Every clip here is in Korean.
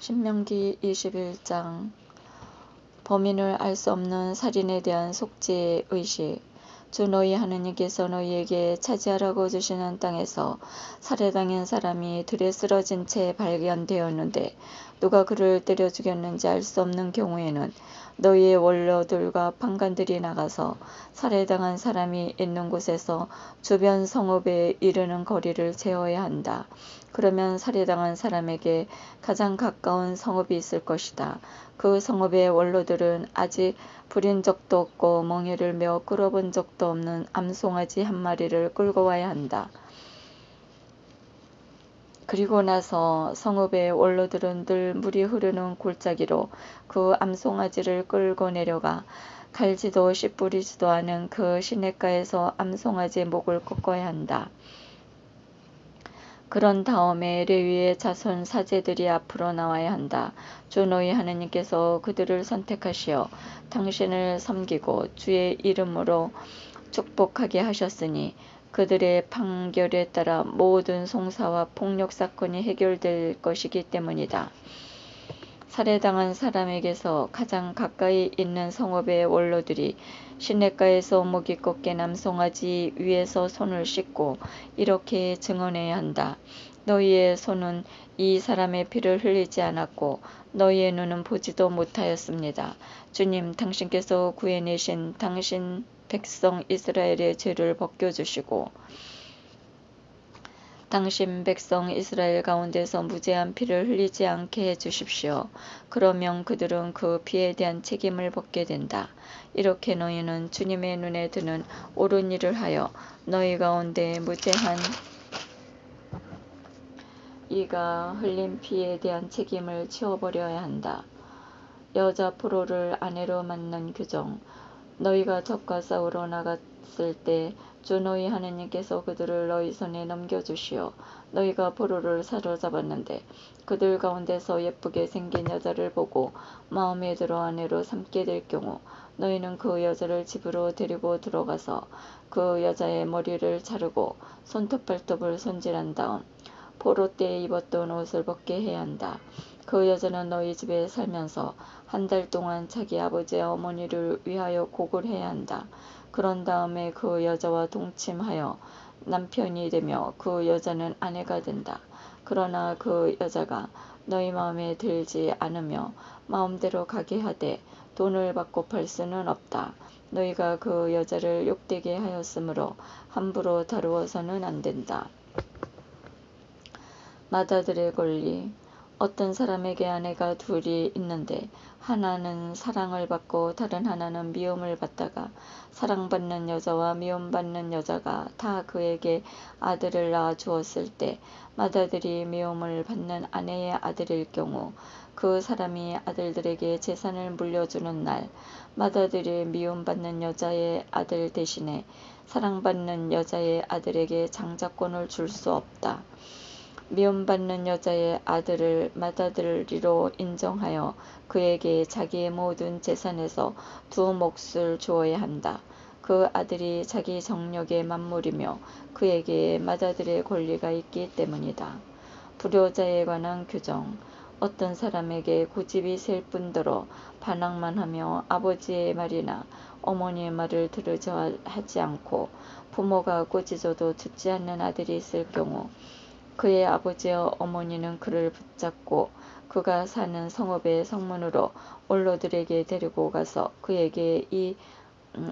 신명기 21장 범인을 알 수 없는 살인에 대한 속죄의 의식. 주 너희 하느님께서 너희에게 차지하라고 주시는 땅에서 살해당한 사람이 들에 쓰러진 채 발견되었는데 누가 그를 때려 죽였는지 알 수 없는 경우에는 너희의 원로들과 판관들이 나가서 살해당한 사람이 있는 곳에서 주변 성읍에 이르는 거리를 제어해야 한다. 그러면 살해당한 사람에게 가장 가까운 성읍이 있을 것이다. 그 성읍의 원로들은 아직 부린 적도 없고 멍에를 메어 끌어본 적도 없는 암송아지 한 마리를 끌고 와야 한다. 그리고 나서 성읍의 원로들은 늘 물이 흐르는 골짜기로 그 암송아지를 끌고 내려가 갈지도 씨 뿌리지도 않은 그 시냇가에서 암송아지의 목을 꺾어야 한다. 그런 다음에 레위의 자손 사제들이 앞으로 나와야 한다. 주 너희 하나님께서 그들을 선택하시어 당신을 섬기고 주의 이름으로 축복하게 하셨으니 그들의 판결에 따라 모든 송사와 폭력 사건이 해결될 것이기 때문이다. 살해당한 사람에게서 가장 가까이 있는 성읍의 원로들이 시냇가에서 목이 꺾인 암송아지 위에서 손을 씻고 이렇게 증언해야 한다. 너희의 손은 이 사람의 피를 흘리지 않았고 너희의 눈은 보지도 못하였습니다. 주님, 당신께서 구해내신 당신 백성 이스라엘의 죄를 벗겨주시고 당신 백성 이스라엘 가운데서 무죄한 피를 흘리지 않게 해주십시오. 그러면 그들은 그 피에 대한 책임을 벗게 된다. 이렇게 너희는 주님의 눈에 드는 옳은 일을 하여 너희 가운데 무죄한 이가 흘린 피에 대한 책임을 치워버려야 한다. 여자 포로를 아내로 맞는 규정. 너희가 적과 싸우러 나갔을 때 주 너희 하나님께서 그들을 너희 손에 넘겨주시어 너희가 포로를 사로잡았는데 그들 가운데서 예쁘게 생긴 여자를 보고 마음에 들어 아내로 삼게 될 경우 너희는 그 여자를 집으로 데리고 들어가서 그 여자의 머리를 자르고 손톱 발톱을 손질한 다음 포로 때 입었던 옷을 벗게 해야 한다. 그 여자는 너희 집에 살면서 한 달 동안 자기 아버지와 어머니를 위하여 곡을 해야 한다. 그런 다음에 그 여자와 동침하여 남편이 되며 그 여자는 아내가 된다. 그러나 그 여자가 너희 마음에 들지 않으며 마음대로 가게 하되 돈을 받고 팔 수는 없다. 너희가 그 여자를 욕되게 하였으므로 함부로 다루어서는 안 된다. 마다들의 권리. 어떤 사람에게 아내가 둘이 있는데 하나는 사랑을 받고 다른 하나는 미움을 받다가 사랑받는 여자와 미움받는 여자가 다 그에게 아들을 낳아 주었을 때 마다들이 미움을 받는 아내의 아들일 경우 그 사람이 아들들에게 재산을 물려주는 날 마다들이 미움받는 여자의 아들 대신에 사랑받는 여자의 아들에게 장자권을 줄 수 없다. 미움받는 여자의 아들을 맏아들이로 인정하여 그에게 자기의 모든 재산에서 두 몫을 주어야 한다. 그 아들이 자기 정력의 만물이며 그에게 맏아들의 권리가 있기 때문이다. 불효자에 관한 규정. 어떤 사람에게 고집이 셀 뿐더러 반항만 하며 아버지의 말이나 어머니의 말을 들으려 하지 않고 부모가 꾸짖어도 듣지 않는 아들이 있을 경우 그의 아버지와 어머니는 그를 붙잡고 그가 사는 성읍의 성문으로 원로들에게 데리고 가서 그에게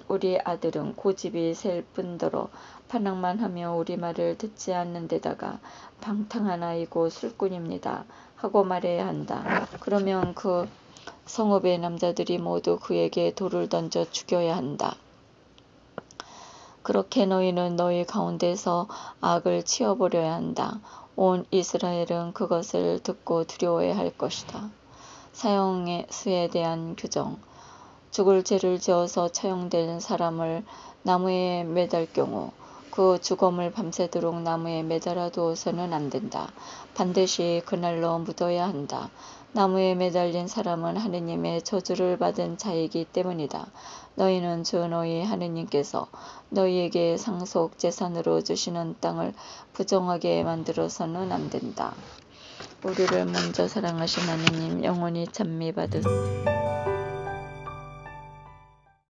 우리 아들은 고집이 셀 뿐더러 반항만 하며 우리 말을 듣지 않는 데다가 방탕한 아이고 술꾼입니다 하고 말해야 한다. 그러면 그 성읍의 남자들이 모두 그에게 돌을 던져 죽여야 한다. 그렇게 너희는 너희 가운데서 악을 치워버려야 한다. 온 이스라엘은 그것을 듣고 두려워해야 할 것이다. 사형의 수에 대한 규정. 죽을 죄를 지어서 처형된 사람을 나무에 매달 경우 그 죽음을 밤새도록 나무에 매달아 두어서는 안 된다. 반드시 그날로 묻어야 한다. 나무에 매달린 사람은 하느님의 저주를 받은 자이기 때문이다. 너희는 주 너희 하느님께서 너희에게 상속 재산으로 주시는 땅을 부정하게 만들어서는 안 된다. 우리를 먼저 사랑하신 하느님 영원히 찬미받으소서.